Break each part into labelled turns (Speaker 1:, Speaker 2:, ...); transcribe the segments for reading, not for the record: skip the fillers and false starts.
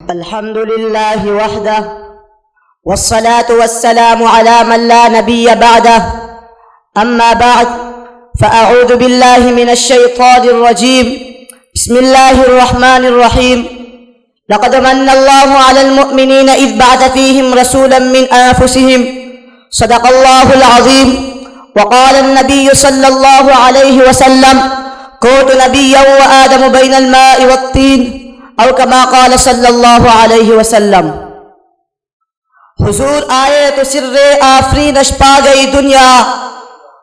Speaker 1: الحمد لله وحده والصلاة والسلام على من لا نبي بعده أما بعد فأعوذ بالله من الشيطان الرجيم بسم الله الرحمن الرحيم لقد من الله على المؤمنين إذ بعث فيهم رسولا من أنفسهم صدق الله العظيم وقال النبي صلى الله عليه وسلم كنت نبيا وآدم بين الماء والطين او کما قال صلی اللہ علیہ وسلم۔ حضور آئے تو سر آفرینش پا گئی دنیا،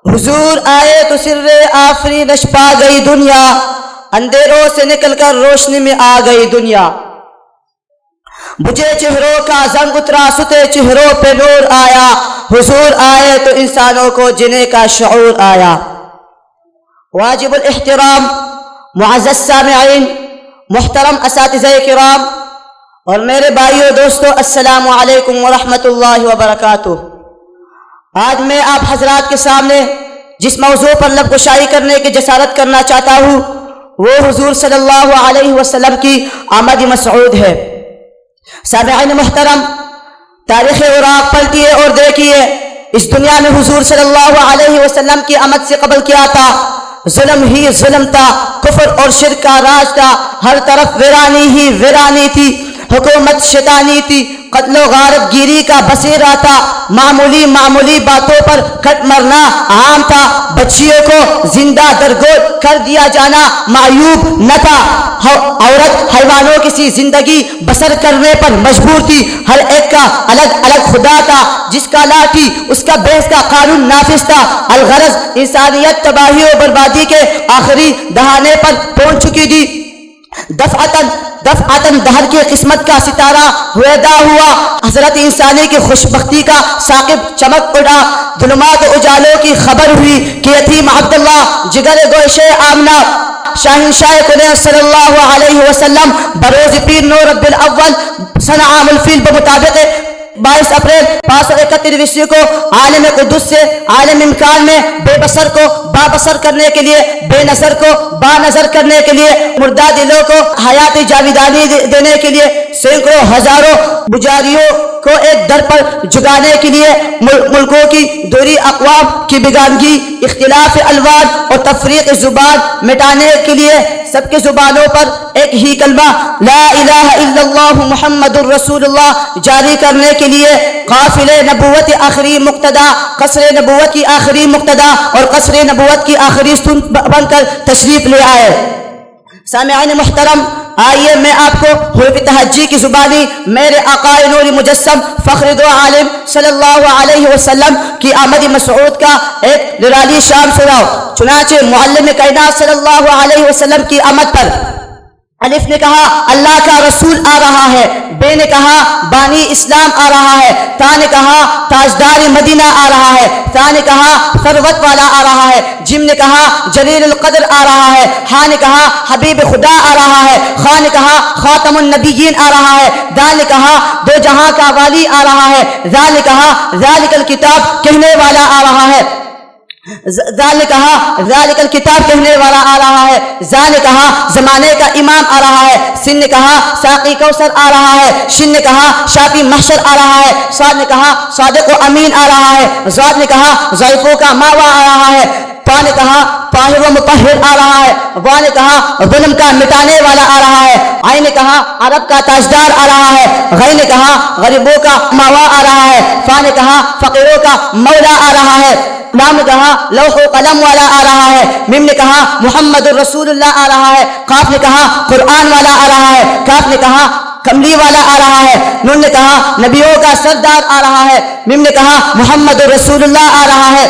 Speaker 1: حضور آئے تو سر آفرینش پا گئی دنیا، اندھیروں سے نکل کر روشنی میں آ گئی دنیا، بجھے چہروں کا زنگ اترا ستے چہروں پہ نور آیا، حضور آئے تو انسانوں کو جینے کا شعور آیا۔ واجب الاحترام معزز سامعین، محترم اساتذہ کرام اور میرے بھائیو دوستو، السلام علیکم ورحمۃ اللہ وبرکاتہ۔ آج میں آپ حضرات کے سامنے جس موضوع پر لب گشائی کرنے کی جسارت کرنا چاہتا ہوں وہ حضور صلی اللہ علیہ وسلم کی آمد مسعود ہے۔ سامعین محترم، تاریخ عراق پلٹیے اور دیکھیے، اس دنیا میں حضور صلی اللہ علیہ وسلم کی آمد سے قبل کیا تھا؟ ظلم ہی ظلم تھا، کفر اور شرک کا راج تھا، ہر طرف ویرانی ہی ویرانی تھی، حکومت شیطانی تھی، قتل و غارت گیری کا بسیرا تھا، معمولی باتوں پر کٹ مرنا عام تھا، بچیوں کو زندہ درگور کر دیا جانا معیوب نہ تھا، عورت حیوانوں کی سی زندگی بسر کرنے پر مجبور تھی، ہر ایک کا الگ الگ خدا تھا، جس کا لاٹھی اس کا بحث کا قانون نافذ تھا، الغرض انسانیت تباہی و بربادی کے آخری دہانے پر پہنچ چکی تھی۔ دفعتاً دہر کی قسمت کا ستارہ ہویدا ہوا، حضرت انسانی کی خوشبختی کا ثاقب چمک اڑا، ظلمات و اجالوں کی خبر ہوئی کہ یتیم عبداللہ جگر گوش آمنہ شاہنشاہ کنیز صلی اللہ علیہ وسلم بروز پیر نو رب الاول سنہ عام الفیل بمطابق 22 اپریل 531 عیسوی کو عالم قدس سے عالم امکان میں بے بصر کو بابصر کرنے کے لیے، بے نظر کو با نظر کرنے کے لیے، مردہ دلوں کو حیات جاویدانی دینے کے لیے، سینکڑوں ہزاروں پجاریوں کو ایک در پر جگانے کے لیے، ملکوں کی دوری، اقوام کی بیگانگی، اختلاف الوان اور تفریق زبان مٹانے کے لیے سب کے زبانوں پر ایک ہی کلمہ لا الہ الا اللہ محمد الرسول اللہ جاری کرنے کے لیے قافل نبوت آخری مقتدا، قصر نبوت کی آخری مقتدا اور قصر نبوت کی آخری ستون بن کر تشریف لے آئے۔ سامعین محترم، آئیے میں آپ کو حروف تہجی کی زبانی میرے آقا نور مجسم فخر دو عالم صلی اللہ علیہ وسلم کی آمد مسعود کا ایک نرالی شان سناؤ۔ چنانچہ معلم کائنات صلی اللہ علیہ وسلم کی آمد پر الف نے کہا اللہ کا رسول آ رہا ہے، بے نے کہا بانی اسلام آ رہا ہے، تا نے کہا تاجدار مدینہ آ رہا ہے، تا نے کہا ثروت والا آ رہا ہے، جم نے کہا جلیل القدر آ رہا ہے، ہا نے کہا حبیب خدا آ رہا ہے، خا نے کہا خاتم النبیین آ رہا ہے، دال نے کہا دو جہاں کا والی آ رہا ہے، زال نے کہا ذالک الکتاب کہنے والا آ رہا ہے، زال نے کہا ذالک الکتاب کہنے والا آ رہا ہے، زال نے کہا زمانے کا امام آ رہا ہے، سن نے کہا ساقی کوثر آ رہا ہے، شن نے کہا شافی محشر آ رہا ہے، صاد نے کہا صادق و امین آ رہا ہے، زاد نے کہا ضعیفوں کا ماوا آ رہا ہے، پا نے کہا طاہر و مطہر آ رہا ہے، وا نے کہا ظلم کا مٹانے والا آ رہا ہے، عین نے کہا عرب کا تاجدار آ رہا ہے، غی نے کہا غریبوں کا ماوا آ رہا ہے، فا نے کہا فقیروں کا مولا آ رہا ہے، لام نے کہا لوح و قلم والا آ رہا ہے، میم نے کہا محمد الرسول اللہ آ رہا ہے، قاف نے کہا قرآن والا آ رہا ہے، کاف نے کہا کملی والا آ رہا ہے، نون نے کہا نبیوں کا سردار آ رہا ہے، میم نے کہا محمد الرسول اللہ آ رہا ہے،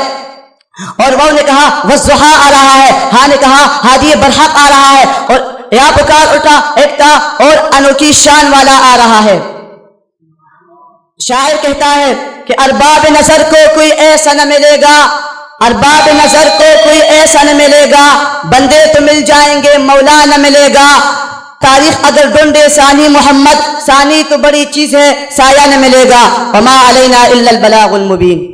Speaker 1: اور وہ نے کہا والضحیٰ آ رہا ہے، ہاں نے کہا ہادی برحق آ رہا ہے، اور یا پکار اٹھا ایکتا اور انوکھی شان والا آ رہا ہے۔ شاعر کہتا ہے کہ ارباب نظر کو کوئی ایسا نہ ملے گا، ارباب نظر کو کوئی ایسا نہ ملے گا، بندے تو مل جائیں گے مولا نہ ملے گا، تاریخ اگر ڈھونڈے ثانی محمد، ثانی تو بڑی چیز ہے سایہ نہ ملے گا، وما علینا الا البلاغ المبین۔